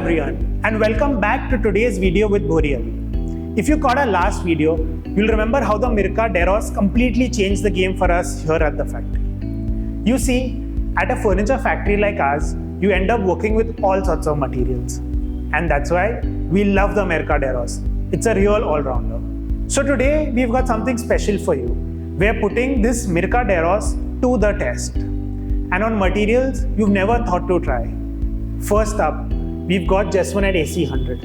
everyone, and welcome back to today's video with Bhoriali. If you caught our last video, you'll remember how the Mirka Deros completely changed the game for us here at the factory. You see, at a furniture factory like ours, you end up working with all sorts of materials. And that's why we love the Mirka Deros. It's a real all-rounder. So today, we've got something special for you. We're putting this Mirka Deros to the test. And on materials you've never thought to try. First up, we've got Jesmonite AC100.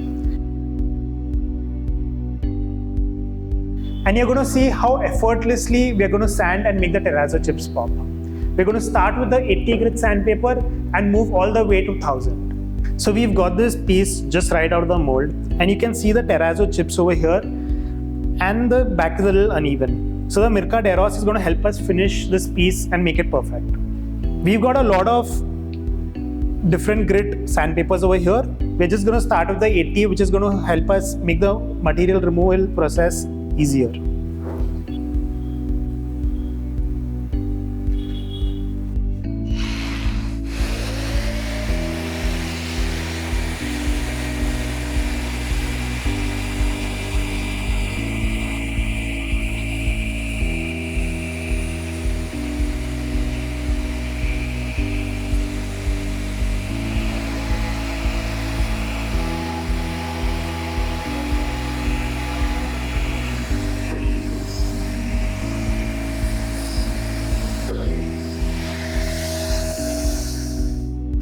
And you're going to see how effortlessly we're going to sand and make the terrazzo chips pop. We're going to start with the 80 grit sandpaper and move all the way to 1000. So we've got this piece just right out of the mold, and you can see the terrazzo chips over here, and the back is a little uneven. So the Mirka Deros is going to help us finish this piece and make it perfect. We've got a lot of different grit sandpapers over here. We're just going to start with the 80, which is going to help us make the material removal process easier.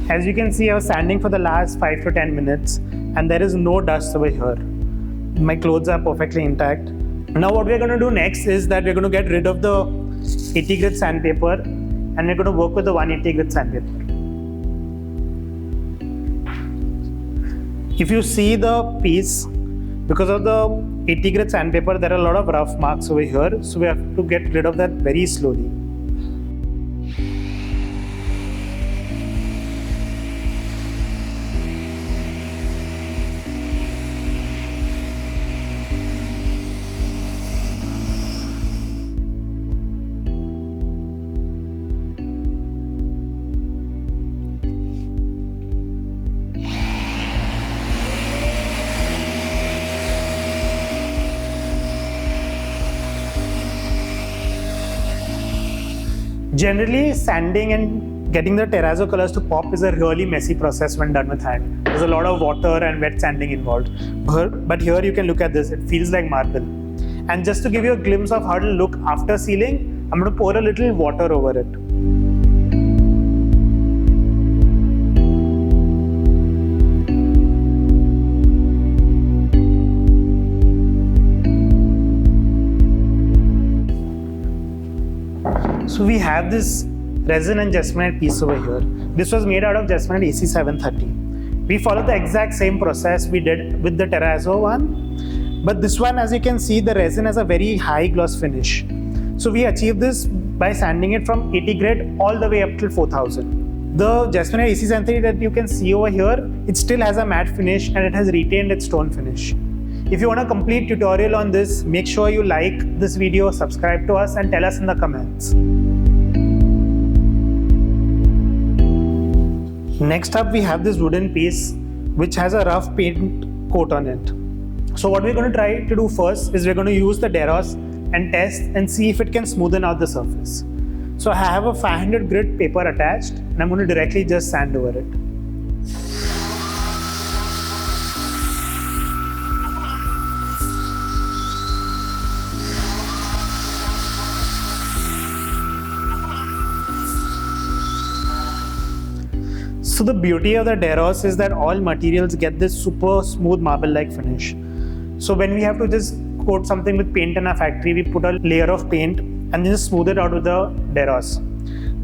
As you can see, I was sanding for the last 5 to 10 minutes and there is no dust over here. My clothes are perfectly intact. Now what we're going to do next is that we're going to get rid of the 80 grit sandpaper and we're going to work with the 180 grit sandpaper. If you see the piece, because of the 80 grit sandpaper, there are a lot of rough marks over here. So we have to get rid of that very slowly. Generally, sanding and getting the terrazzo colors to pop is a really messy process when done with hand. There's a lot of water and wet sanding involved. But here you can look at this, it feels like marble. And just to give you a glimpse of how it'll look after sealing, I'm going to pour a little water over it. So we have this resin and Jesmonite piece over here. This was made out of Jesmonite AC730. We followed the exact same process we did with the terrazzo one, but this one, as you can see, the resin has a very high gloss finish. So we achieved this by sanding it from 80 grit all the way up till 4000. The Jesmonite AC730 that you can see over here, it still has a matte finish and it has retained its stone finish. If you want a complete tutorial on this, make sure you like this video, subscribe to us and tell us in the comments. Next up, we have this wooden piece which has a rough paint coat on it. So what we're going to try to do first is we're going to use the Deros and test and see if it can smoothen out the surface. So I have a 500 grit paper attached and I'm going to directly just sand over it. So the beauty of the Deros is that all materials get this super smooth marble-like finish. So when we have to just coat something with paint in our factory, we put a layer of paint and just smooth it out with the Deros.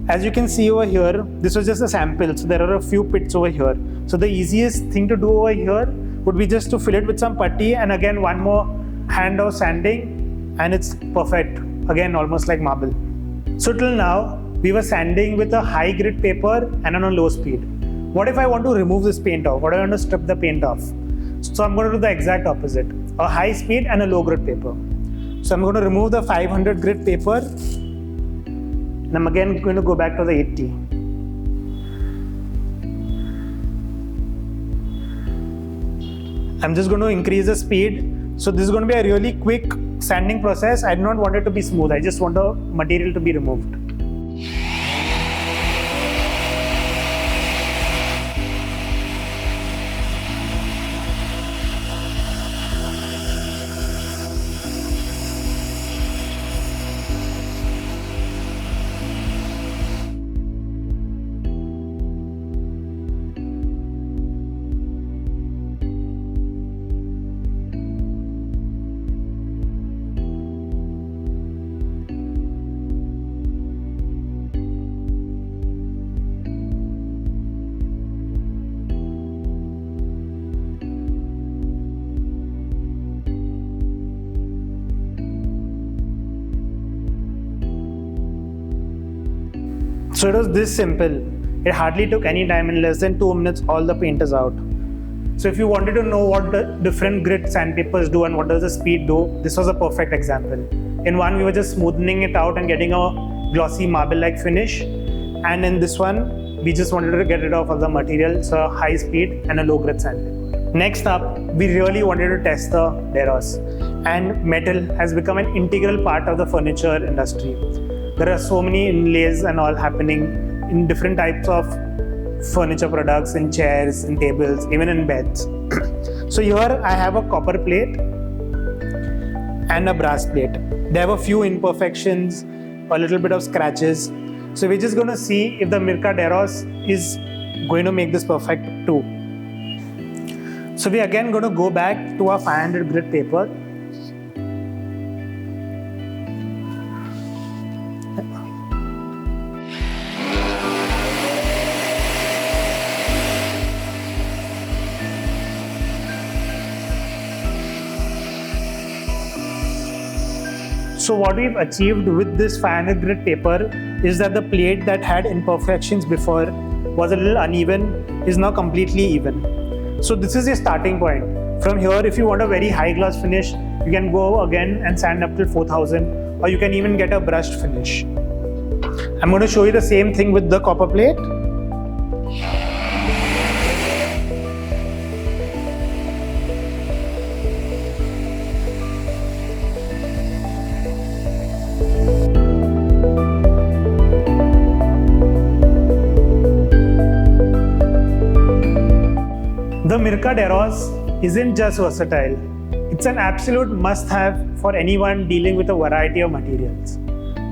As you can see over here, this was just a sample, so there are a few pits over here. So the easiest thing to do over here would be just to fill it with some putty and again one more hand of sanding and it's perfect. Again, almost like marble. So till now, we were sanding with a high grit paper and on a low speed. What if I want to remove this paint off? What if I want to strip the paint off? So I'm going to do the exact opposite. A high speed and a low grit paper. So I'm going to remove the 500 grit paper and I'm again going to go back to the 80. I'm just going to increase the speed. So this is going to be a really quick sanding process. I do not want it to be smooth. I just want the material to be removed. So it was this simple. It hardly took any time. In less than 2 minutes, all the paint is out. So if you wanted to know what the different grit sandpapers do and what does the speed do, this was a perfect example. In one, we were just smoothing it out and getting a glossy marble-like finish. And in this one, we just wanted to get rid of all the material, so high speed and a low grit sandpaper. Next up, we really wanted to test the Deros. And metal has become an integral part of the furniture industry. There are so many inlays and all happening in different types of furniture products, in chairs, in tables, even in beds. So here I have a copper plate and a brass plate. They have a few imperfections, a little bit of scratches. So we're just going to see if the Mirka Deros is going to make this perfect too. So we're again going to go back to our 500 grit paper. So what we've achieved with this 500 grit paper is that the plate that had imperfections before was a little uneven is now completely even. So this is your starting point. From here, if you want a very high gloss finish, you can go again and sand up till 4000, or you can even get a brushed finish. I'm going to show you the same thing with the copper plate. The Mirka Deros isn't just versatile, it's an absolute must-have for anyone dealing with a variety of materials.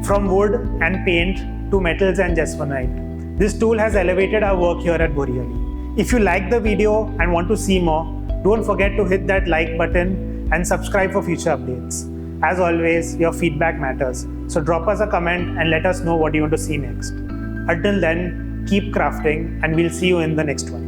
From wood and paint to metals and Jesmonite, this tool has elevated our work here at Borivali. If you like the video and want to see more, don't forget to hit that like button and subscribe for future updates. As always, your feedback matters, so drop us a comment and let us know what you want to see next. Until then, keep crafting and we'll see you in the next one.